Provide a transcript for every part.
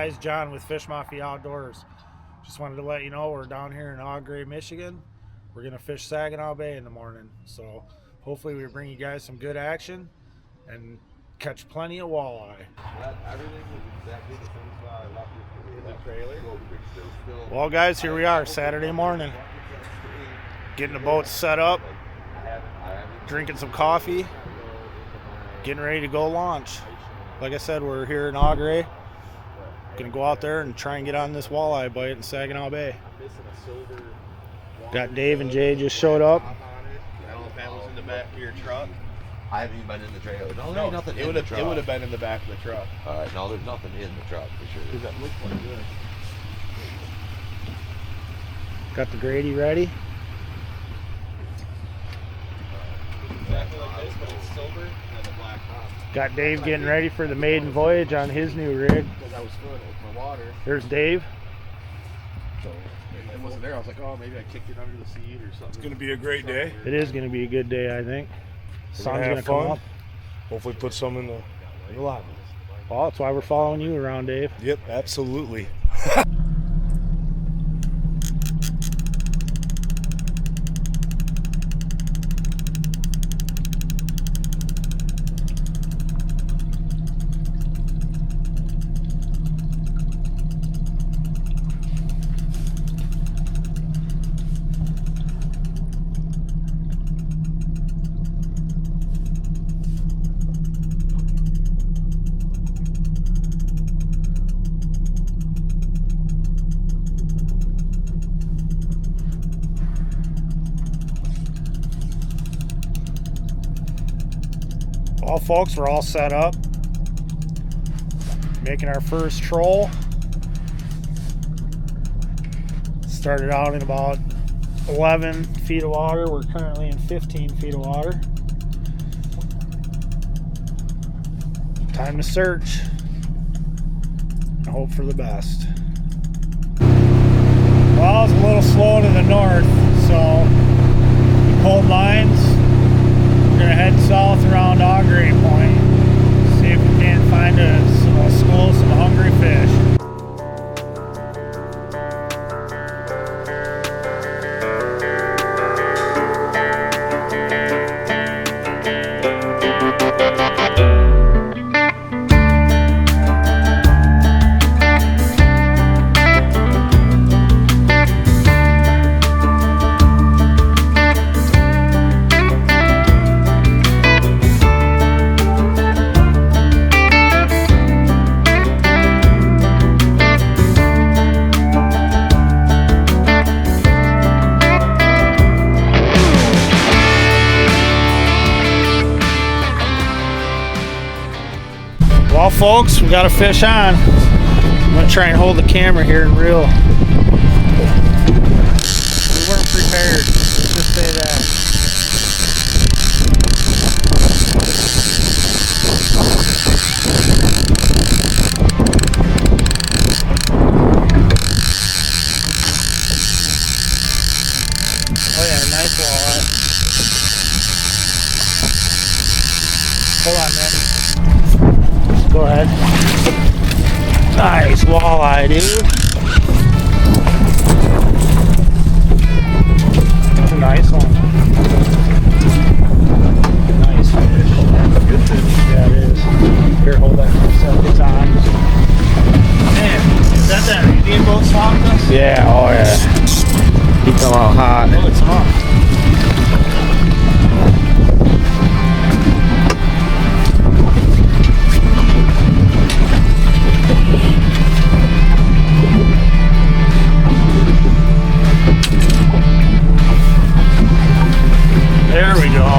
guys, John with Fish Mafia Outdoors. Just wanted to let you know we're down here in Walleye, Michigan. We're going to fish Saginaw Bay in the morning. So hopefully we bring you guys some good action and catch plenty of walleye. Everything was exactly the same spot I left it in the trailer. Well, guys, here we are Saturday morning. Getting the boat set up, drinking some coffee, getting ready to go launch. Like I said, we're here in Walleye. Gonna go out there and try and get on this walleye bite in Saginaw Bay. Got Dave and Jay just showed up. I don't know if that was in the back of your truck. I haven't even been in the trailer. No, No, nothing it in the truck. It would have been in the back of the truck. All right, no, there's nothing in the truck for sure. That looks like good. Got the Grady ready. Exactly like this, but it's silver and a black top. Got Dave getting ready for the maiden voyage on his new rig. Because I was filling it with my water. There's Dave. So it wasn't there. I was like, oh, maybe I kicked it under the seat or something. It's going to be a great day. It is going to be a good day, I think. Sun's going to come up. Hopefully put some in the lobby. Well, that's why we're following you around, Dave. Yep, absolutely. Well, folks, we're all set up. Making our first troll. Started out in about 11 feet of water. We're currently in 15 feet of water. Time to search and hope for the best. Well, it's a little slow to the north, so we pulled lines. We're going to head south around Walleye Point, see if we can find a school of some hungry fish. Well, folks, we got a fish on. I'm gonna try and hold the camera here and reel. We weren't prepared, let's just say that. Oh yeah, nice walleye. Hold on, man. Go ahead. Nice walleye, dude. That's a nice one. Nice fish. Good fish. Yeah, it is. Here, hold that. It's on. Man, is that Indian boat swamped us? Yeah, oh yeah. He come out hot. Oh, it's hot. There we go.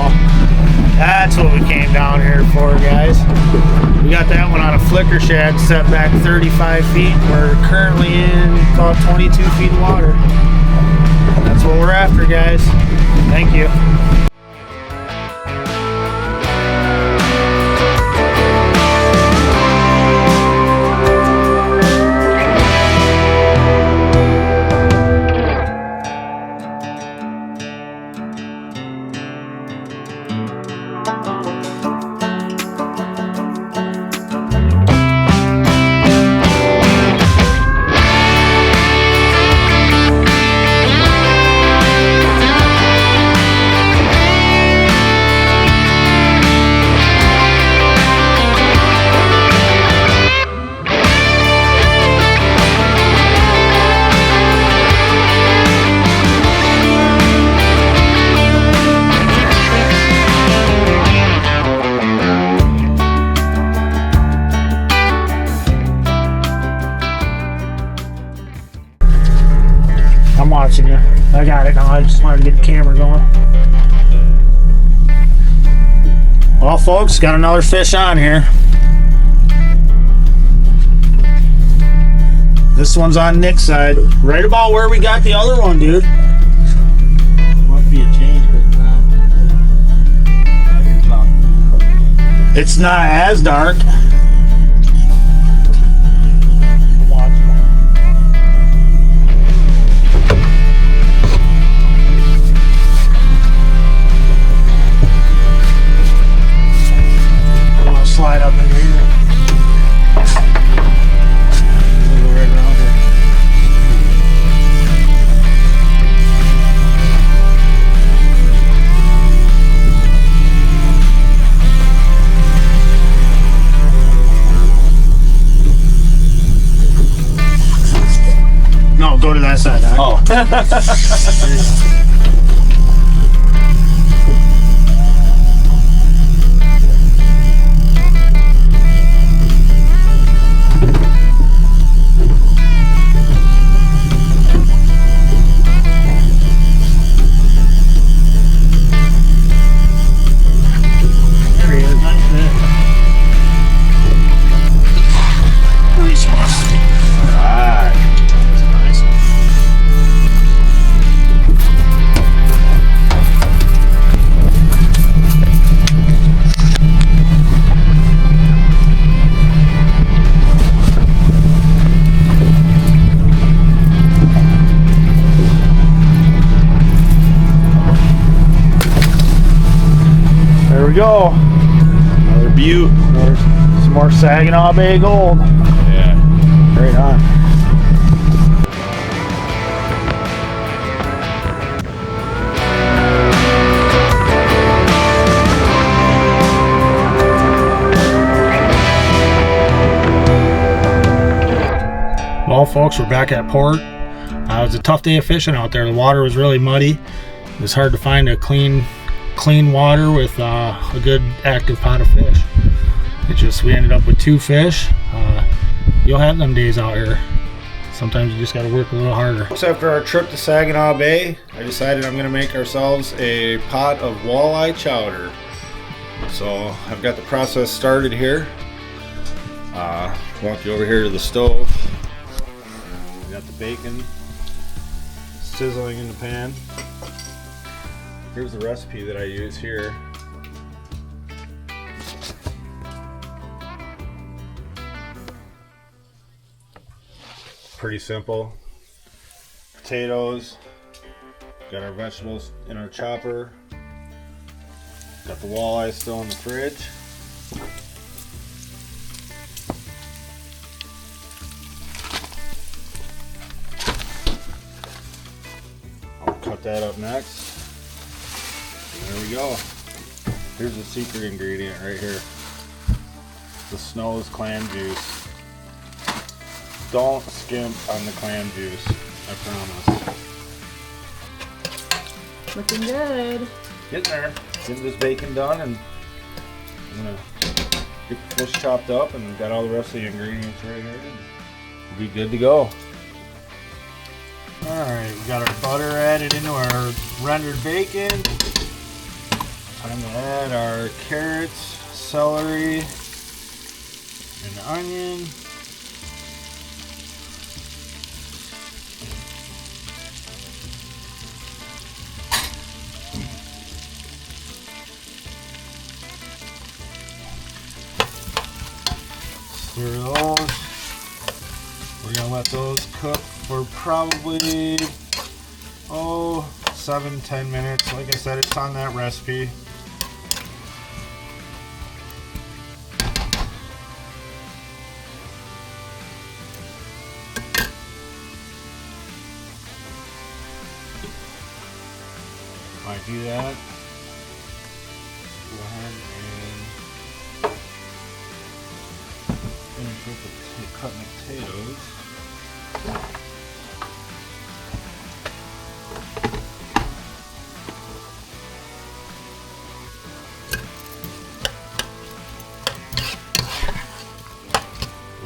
That's what we came down here for, guys. We got that one on a flicker shad set back 35 feet. We're currently in about 22 feet of water. That's what we're after, guys. Thank you. I'm watching you. I got it now. I just wanted to get the camera going. Well, folks, got another fish on here. This one's on Nick's side, right about where we got the other one, dude. Must be a change, but it's not. It's not as dark. I'm gonna slide up in here. We'll go right around here. No, go to that side. Oh. There he is. Nice fish. Nice one. Alright. Nice one. There we go. Another butte. There's some more Saginaw Bay gold. Yeah. Right on. Well, folks, we're back at port. It was a tough day of fishing out there. The water was really muddy. It was hard to find a clean water with a good active pot of fish. We ended up with 2 fish. You'll have them days out here. Sometimes you just got to work a little harder. So after our trip to Saginaw Bay, I decided I'm going to make ourselves a pot of walleye chowder. So I've got the process started here. Walk you over here to the stove. We got the bacon sizzling in the pan. Here's the recipe that I use here. Pretty simple. Potatoes. Got our vegetables in our chopper. Got the walleye still in the fridge. I'll cut that up next. There we go. Here's the secret ingredient right here. The Snow's clam juice. Don't skimp on the clam juice, I promise. Looking good. Getting there. Getting this bacon done, and I'm gonna get the fish chopped up and got all the rest of the ingredients right here. We'll be good to go. Alright, we got our butter added into our rendered bacon. Time to add our carrots, celery, and onion. Stir those. We're gonna let those cook for probably 7-10 minutes. Like I said, it's on that recipe. Might do that. Go ahead and finish with the cutting the potatoes.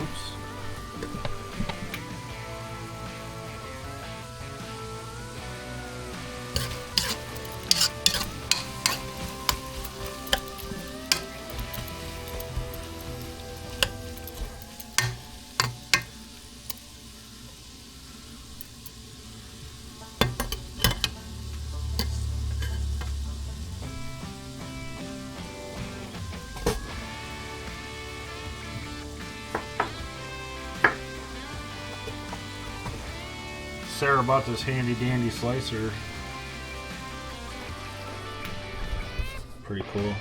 Oops. Sarah bought this handy dandy slicer. Pretty cool.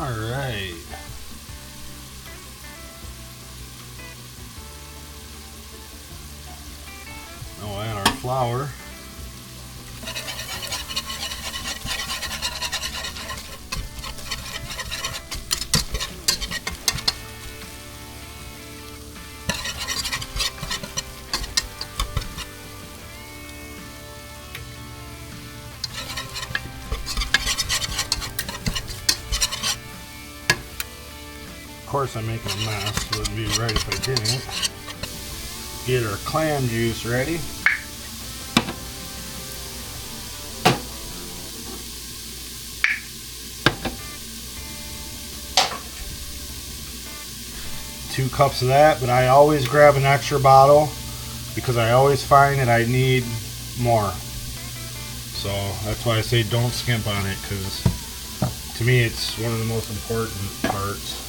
All right. Now we'll add our flour. Of course, I'm making a mess. It would be right if I didn't. Get our clam juice ready. Two cups of that, but I always grab an extra bottle because I always find that I need more. So that's why I say don't skimp on it, because to me it's one of the most important parts.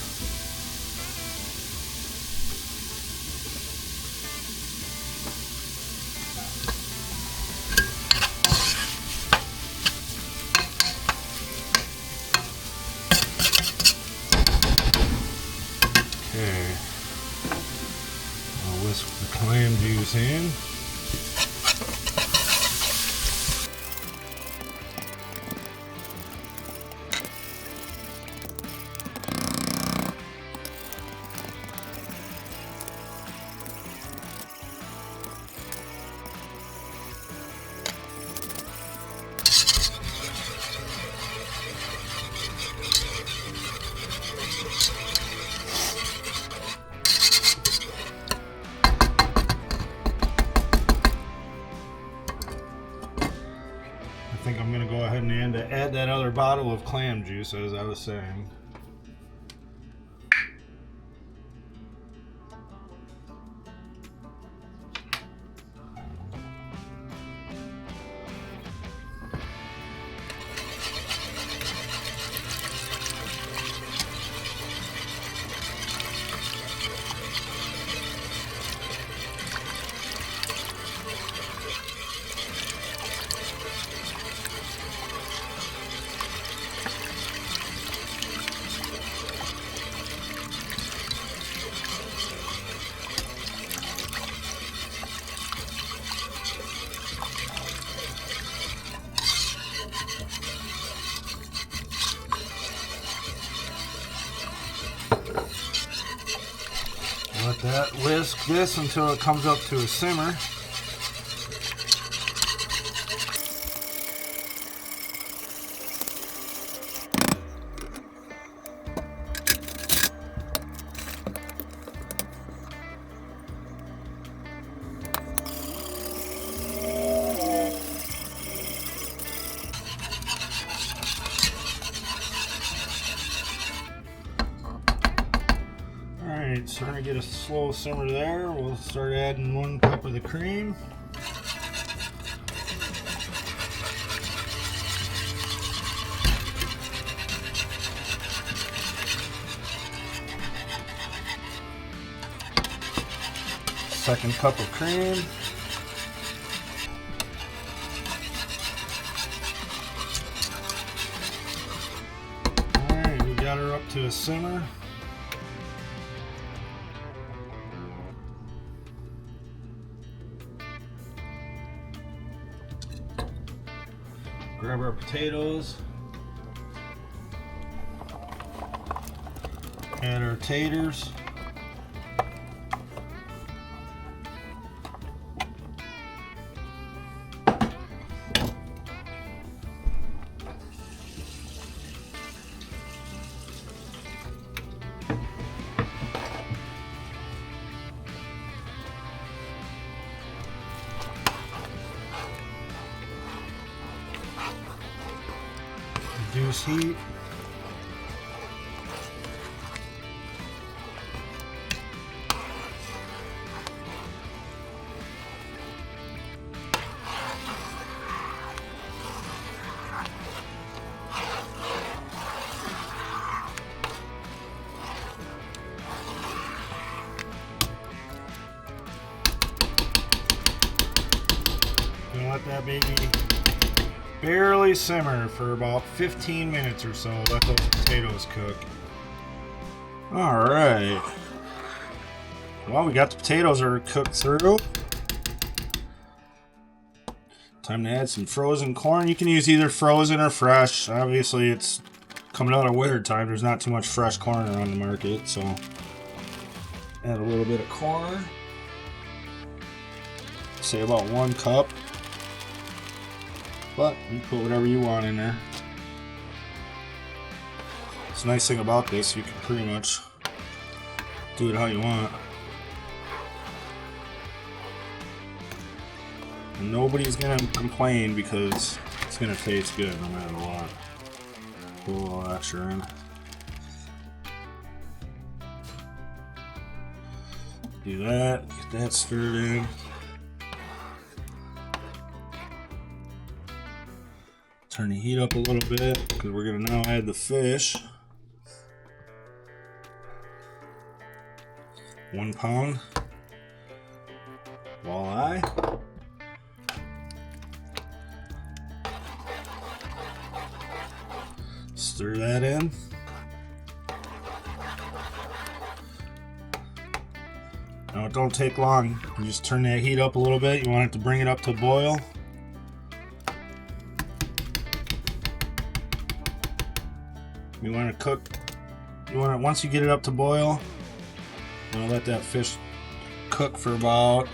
Okay, I'll whisk the clam juice in. I think I'm going to go ahead and add that other bottle of clam juice, as I was saying. Let that whisk this until it comes up to a simmer. Alright, starting to get a slow simmer there. We'll start adding 1 cup of the cream. Second cup of cream. Alright, we got her up to a simmer. Grab our potatoes, add our taters, Reduce heat. Gonna let that baby barely simmer for about 15 minutes or so. Let those potatoes cook. Alright. Well, we got the potatoes are cooked through. Time to add some frozen corn. You can use either frozen or fresh. Obviously, it's coming out of winter time. There's not too much fresh corn around the market, so add a little bit of corn. Say about 1 cup. But you put whatever you want in there. It's a nice thing about this, you can pretty much do it how you want. And nobody's gonna complain because it's gonna taste good no matter what. Put a little extra in. Do that, get that stirred in. Turn the heat up a little bit because we're going to now add the fish. 1 pound walleye. Stir that in. Now it don't take long. You just turn that heat up a little bit. You want it to bring it up to boil. You want to cook, once you get it up to boil, you want to let that fish cook for about,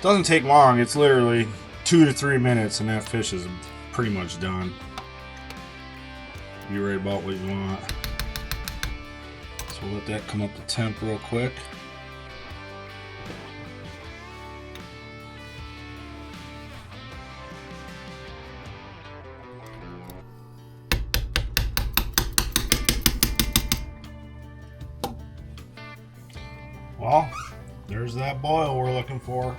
doesn't take long, it's literally 2 to 3 minutes and that fish is pretty much done. Be right about what you want. So we'll let that come up to temp real quick. Well, there's that boil we're looking for.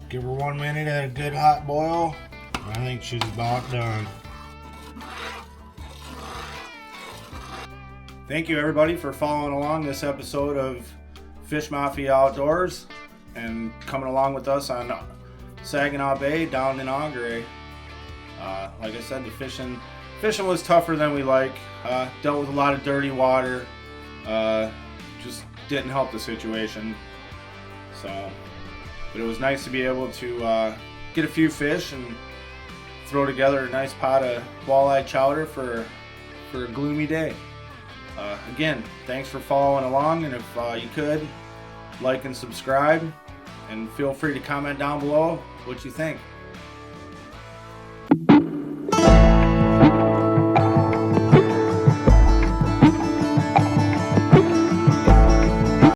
Give her 1 minute at a good hot boil. I think she's about done. Thank you everybody for following along this episode of Fish Mafia Outdoors and coming along with us on Saginaw Bay down in Augury. Like I said, the fishing was tougher than we like. Dealt with a lot of dirty water. Just didn't help the situation. So, but it was nice to be able to get a few fish and throw together a nice pot of walleye chowder for a gloomy day. Again, thanks for following along, and if you could, like and subscribe, and feel free to comment down below what you think.